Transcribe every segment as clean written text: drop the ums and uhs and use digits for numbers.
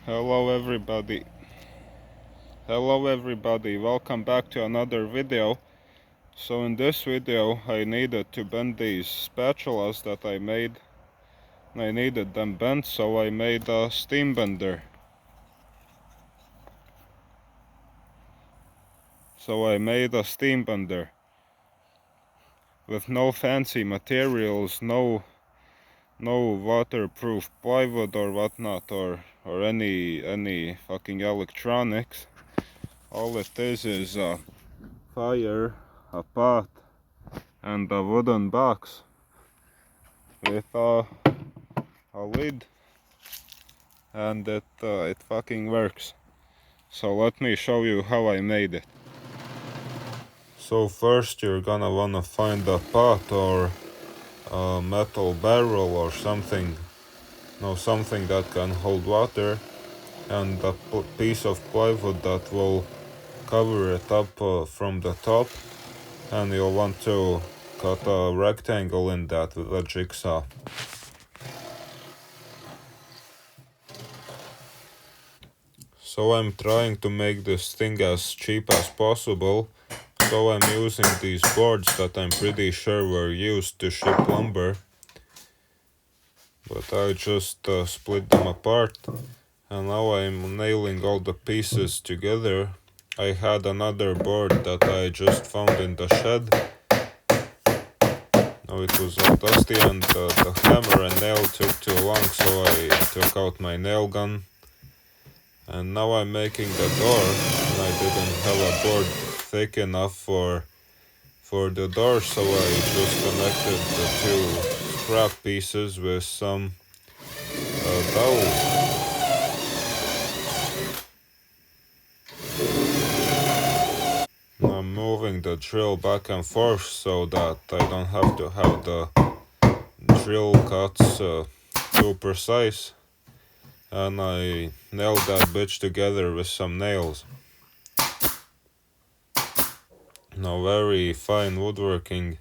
Hello everybody. Hello everybody, welcome back to another video. So in this video I needed to bend these spatulas that I made. I needed them bent, so I made a steam bender. With no fancy materials, no waterproof plywood or whatnot, or any fucking electronics. All it is a fire, a pot, and a wooden box with a lid, and it fucking works. So let me show you how I made it. So first you're gonna wanna find a pot or a metal barrel or something, something that can hold water, and a piece of plywood that will cover it up from the top, and you'll want to cut a rectangle in that with a jigsaw. So I'm trying to make this thing as cheap as possible, so I'm using these boards that I'm pretty sure were used to ship lumber. But I just split them apart, and now I'm nailing all the pieces together. I had another board that I just found in the shed. Now it was all dusty, and the hammer and nail took too long, so I took out my nail gun. And now I'm making the door, and I didn't have a board thick enough for the door, so I just connected the two scrap pieces with some dowels. I'm moving the drill back and forth so that I don't have to have the drill cuts too precise, and I nailed that bitch together with some nails. Now very fine woodworking.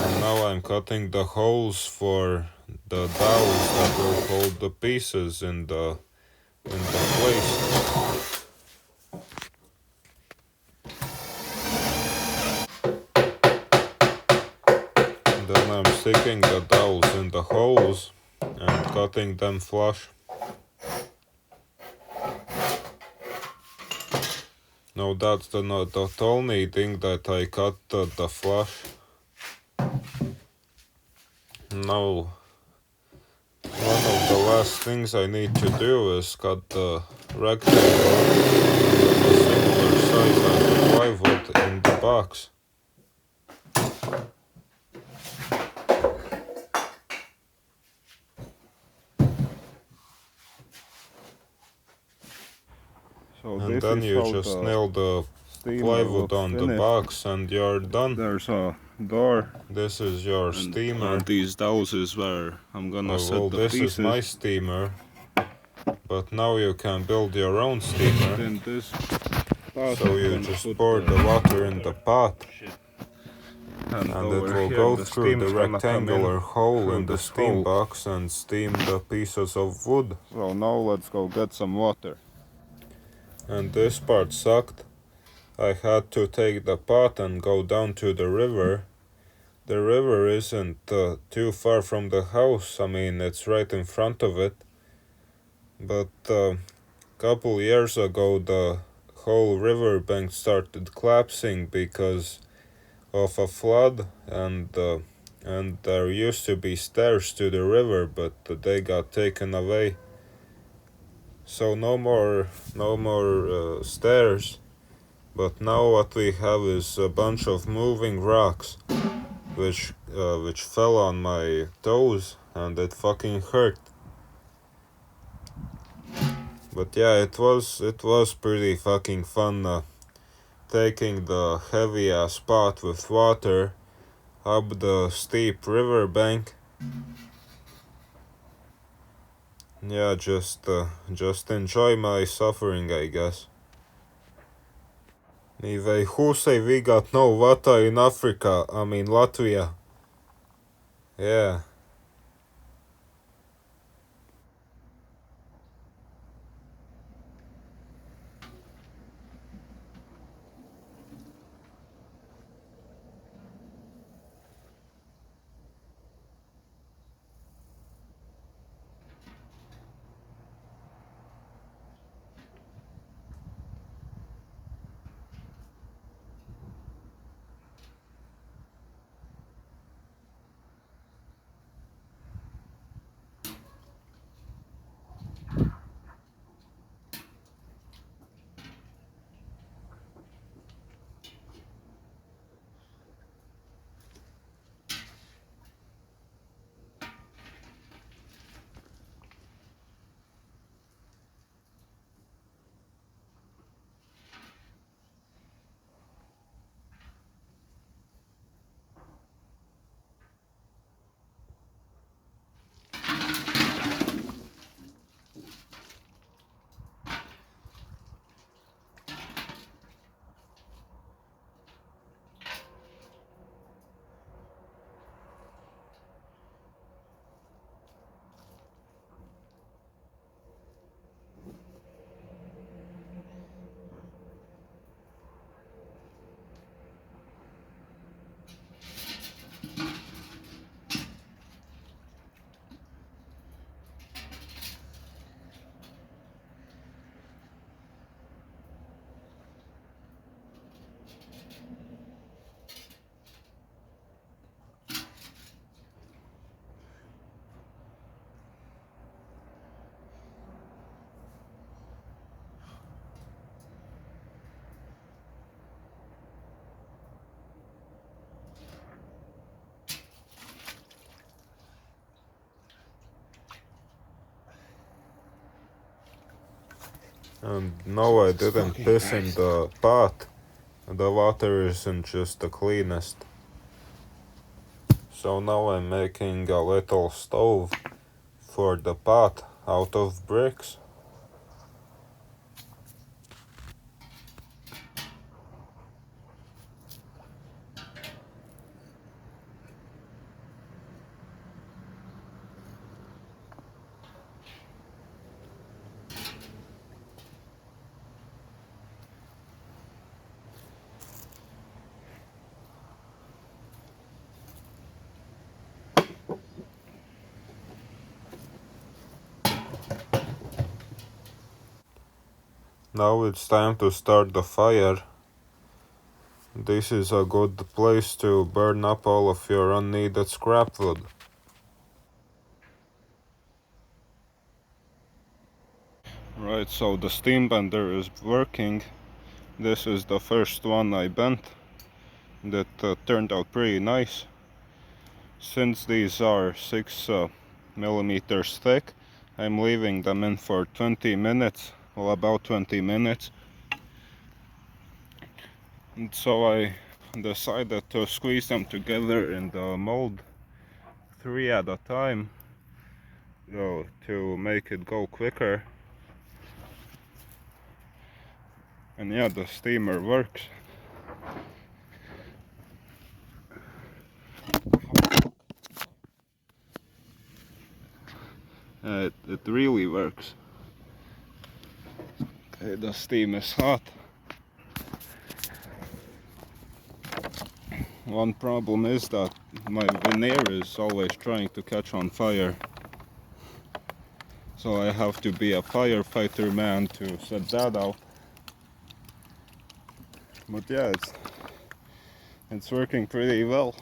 And now I'm cutting the holes for the dowels that will hold the pieces in the place. And then I'm sticking the dowels in the holes and cutting them flush. No, that's not the only thing that I cut the flush. Now, one of the last things I need to do is cut the rectangle of a similar size as the plywood in the box. And then you just nail the plywood on the box and you're done. There's a door. This is your steamer. These dowels is where I'm gonna set the this pieces. is my steamer. But now you can build your own steamer. So you just pour the water in the pot, and it will go through the rectangular hole in the steam box and steam the pieces of wood. So now let's go get some water. And this part sucked. I had to take the pot and go down to the river. The river isn't too far from the house. I mean, it's right in front of it. But couple years ago, the whole riverbank started collapsing because of a flood, and there used to be stairs to the river, but they got taken away. So no more stairs. But now what we have is a bunch of moving rocks, which fell on my toes, and it fucking hurt. But yeah, it was pretty fucking fun taking the heavy ass pot with water up the steep river bank. Yeah, just enjoy my suffering, I guess. Anyway, who say we got no water in Africa? I mean Latvia. Yeah. And no, I didn't piss in the pot. The water isn't just the cleanest. So now I'm making a little stove for the pot out of bricks. Now it's time to start the fire. This is a good place to burn up all of your unneeded scrap wood. Right, so the steam bender is working. This is the first one I bent that turned out pretty nice. Since these are 6 millimeters thick, I'm leaving them in for 20 minutes, well, about 20 minutes. And so I decided to squeeze them together in the mold 3 at a time, to make it go quicker. And yeah, the steamer works. It really works. Okay, the steam is hot. One problem is that my veneer is always trying to catch on fire. So I have to be a firefighter man to set that out. But yeah, it's working pretty well.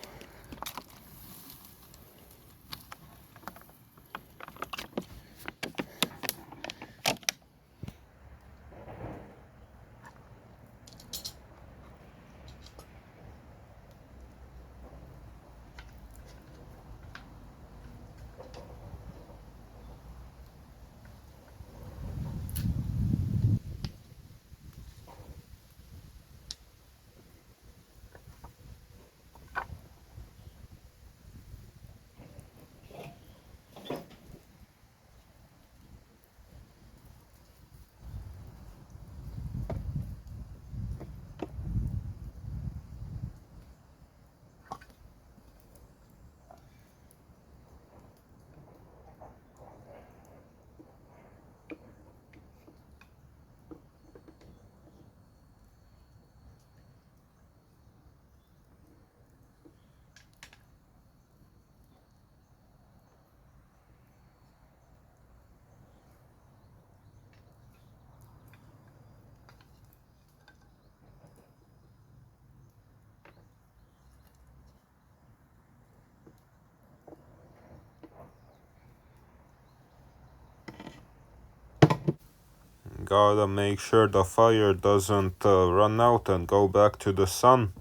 Gotta make sure the fire doesn't run out and go back to the sun.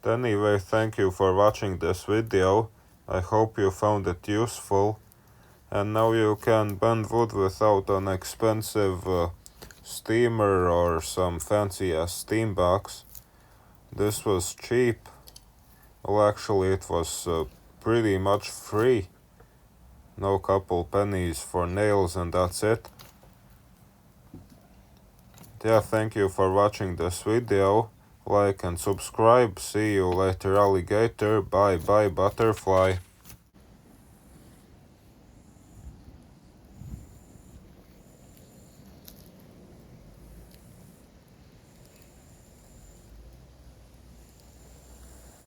Anyway, thank you for watching this video. I hope you found it useful. And now you can bend wood without an expensive steamer or some fancy ass steam box. This was cheap. Well, actually it was pretty much free. No couple pennies for nails and that's it. Yeah, thank you for watching this video. Like and subscribe. See you later, alligator. Bye bye, butterfly.